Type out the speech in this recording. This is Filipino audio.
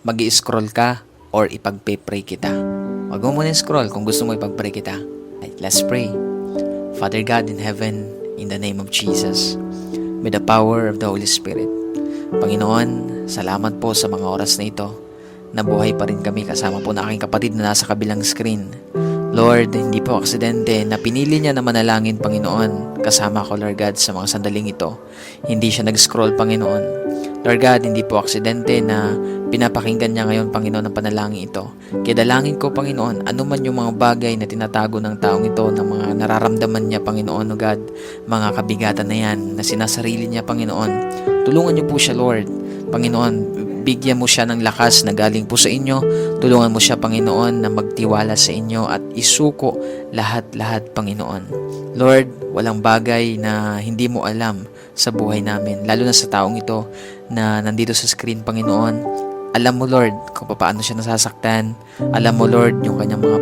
mag-i-scroll ka or ipagpe-pray kita. Huwag mo muna scroll kung gusto mo ipag-pray kita. Right, let's pray. Father God in heaven, in the name of Jesus, with the power of the Holy Spirit. Panginoon, salamat po sa mga oras na ito. Nabuhay pa rin kami kasama po na aking kapatid na nasa kabilang screen. Lord, hindi po aksidente na pinili niya na manalangin, Panginoon. Kasama ko, Lord God, sa mga sandaling ito. Hindi siya nag-scroll, Panginoon. Lord God, hindi po aksidente na pinapakinggan niya ngayon, Panginoon, ang panalangin ito. Kaya dalangin ko, Panginoon, ano man yung mga bagay na tinatago ng taong ito, ng mga nararamdaman niya, Panginoon, O God, mga kabigatan na yan, na sinasarili niya, Panginoon. Tulungan niyo po siya, Lord. Panginoon, bigyan mo siya ng lakas na galing po sa inyo. Tulungan mo siya, Panginoon, na magtiwala sa inyo at isuko lahat-lahat, Panginoon. Lord, walang bagay na hindi mo alam sa buhay namin, lalo na sa taong ito na nandito sa screen, Panginoon. Alam mo, Lord, kung paano siya nasasaktan. Alam mo, Lord, yung kanyang mga